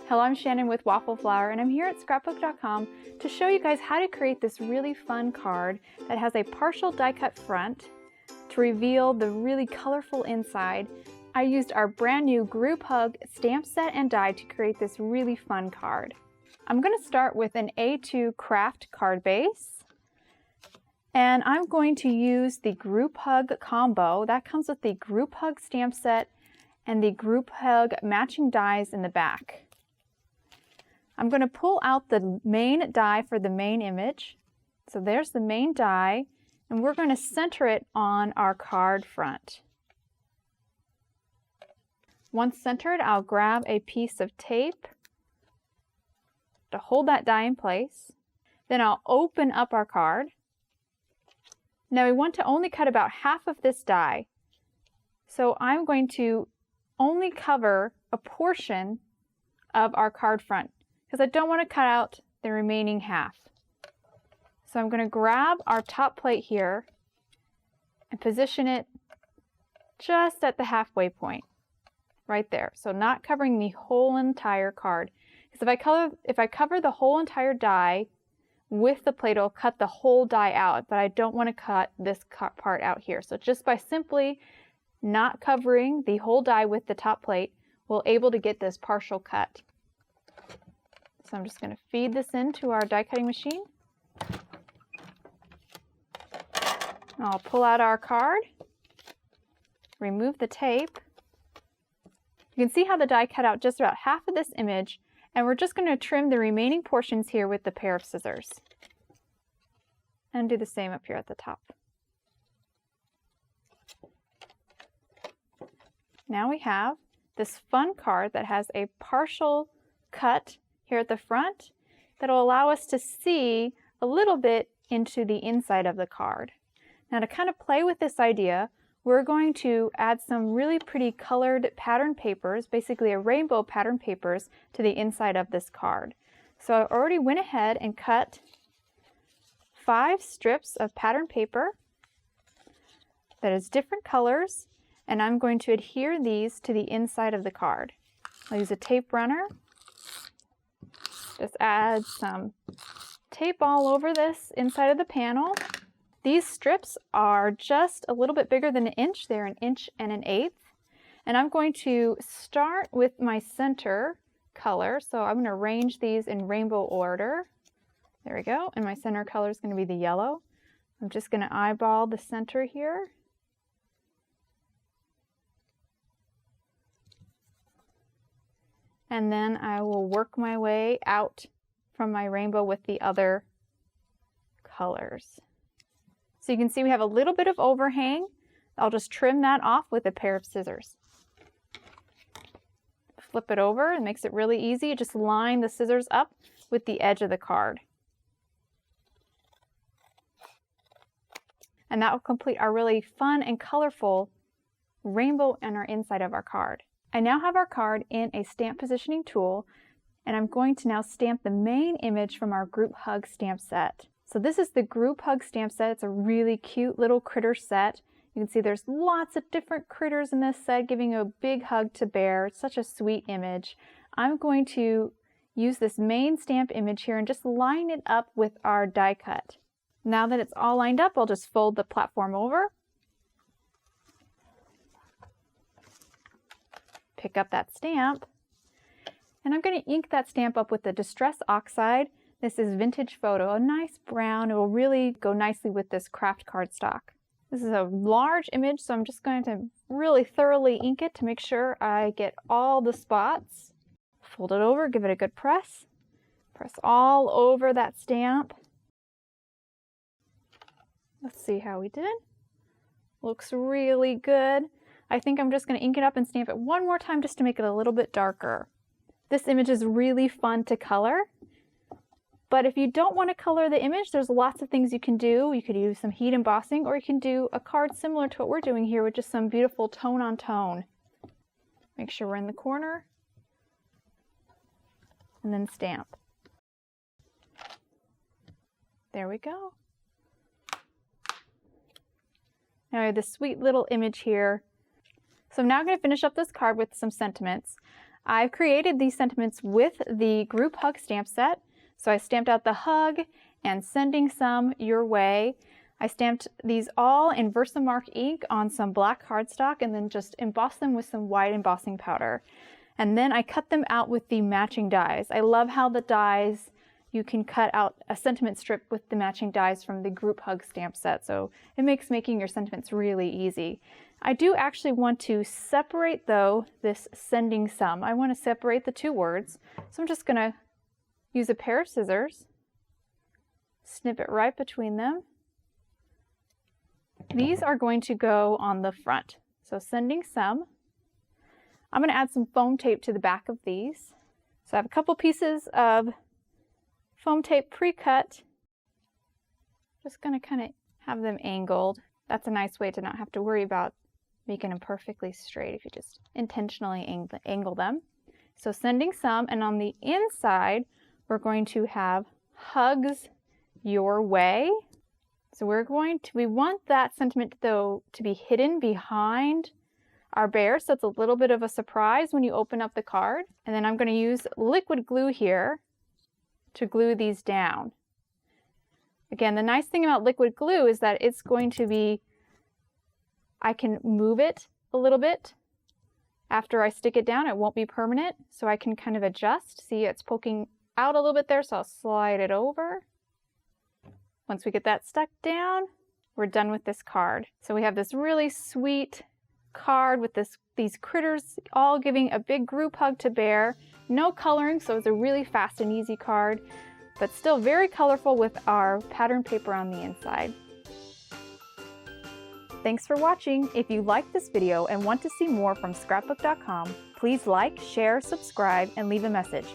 Hello, I'm Shannon with Waffle Flower, and I'm here at Scrapbook.com to show you guys how to create this really fun card that has a partial die cut front to reveal the really colorful inside. I used our brand new group hug stamp set and die to create this really fun card. I'm going to start with an A2 Kraft card base, and I'm going to use the group hug combo. That comes with the group hug stamp set and the group hug matching dies in the back. I'm going to pull out the main die for the main image. So there's the main die, and we're going to center it on our card front. Once centered, I'll grab a piece of tape to hold that die in place. Then I'll open up our card. Now we want to only cut about half of this die. So I'm going to only cover a portion of our card front, because I don't want to cut out the remaining half. So I'm going to grab our top plate here and position it just at the halfway point, right there. So not covering the whole entire card. Because if I cover the whole entire die with the plate, it'll cut the whole die out, but I don't want to cut this part out here. So just by simply not covering the whole die with the top plate, we'll able to get this partial cut. So I'm just going to feed this into our die cutting machine. I'll pull out our card, remove the tape. You can see how the die cut out just about half of this image, and we're just going to trim the remaining portions here with the pair of scissors. And do the same up here at the top. Now we have this fun card that has a partial cut here at the front that will allow us to see a little bit into the inside of the card. Now to kind of play with this idea, we're going to add some really pretty colored pattern papers, basically a rainbow pattern papers, to the inside of this card. So I already went ahead and cut 5 strips of pattern paper that is different colors, and I'm going to adhere these to the inside of the card. I'll use a tape runner. Just add some tape all over this inside of the panel. These strips are just a little bit bigger than an inch. They're 1 1/8 inches. And I'm going to start with my center color. So I'm going to arrange these in rainbow order. There we go. And my center color is going to be the yellow. I'm just going to eyeball the center here. And then I will work my way out from my rainbow with the other colors. So you can see we have a little bit of overhang. I'll just trim that off with a pair of scissors. Flip it over. It makes it really easy. Just line the scissors up with the edge of the card. And that will complete our really fun and colorful rainbow on our inside of our card. I now have our card in a stamp positioning tool, and I'm going to now stamp the main image from our group hug stamp set. So this is the group hug stamp set. It's a really cute little critter set. You can see there's lots of different critters in this set giving a big hug to bear. It's such a sweet image. I'm going to use this main stamp image here and just line it up with our die cut. Now that it's all lined up, I'll just fold the platform over. Pick up that stamp, and I'm going to ink that stamp up with the Distress Oxide. This is Vintage Photo, a nice brown. It will really go nicely with this Kraft cardstock. This is a large image, so I'm just going to really thoroughly ink it to make sure I get all the spots. Fold it over, give it a good press. Press all over that stamp. Let's see how we did. Looks really good. I think I'm just going to ink it up and stamp it one more time just to make it a little bit darker. This image is really fun to color, but if you don't want to color the image, there's lots of things you can do. You could use some heat embossing, or you can do a card similar to what we're doing here with just some beautiful tone on tone. Make sure we're in the corner, and then stamp. There we go. Now I have this sweet little image here. So I'm now going to finish up this card with some sentiments. I've created these sentiments with the group hug stamp set. So I stamped out the hug and sending some your way. I stamped these all in Versamark ink on some black cardstock and then just embossed them with some white embossing powder. And then I cut them out with the matching dies. I love how the dies, you can cut out a sentiment strip with the matching dies from the group hug stamp set. So it makes making your sentiments really easy. I do actually want to separate though this sending some. I want to separate the two words. So I'm just going to use a pair of scissors, snip it right between them. These are going to go on the front. So sending some. I'm going to add some foam tape to the back of these. So I have a couple pieces of foam tape pre-cut. Just going to kind of have them angled. That's a nice way to not have to worry about making them perfectly straight if you just intentionally angle them. So sending some, and on the inside we're going to have hugs your way. So we want that sentiment though to be hidden behind our bear, so it's a little bit of a surprise when you open up the card. And then I'm going to use liquid glue here to glue these down. Again, the nice thing about liquid glue is that it's going to be, I can move it a little bit. After I stick it down, it won't be permanent, so I can kind of adjust. See, it's poking out a little bit there, so I'll slide it over. Once we get that stuck down, we're done with this card. So we have this really sweet card with these critters all giving a big group hug to bear. No coloring, so it's a really fast and easy card, but still very colorful with our pattern paper on the inside. Thanks for watching. If you liked this video and want to see more from Scrapbook.com, please like, share, subscribe, and leave a message.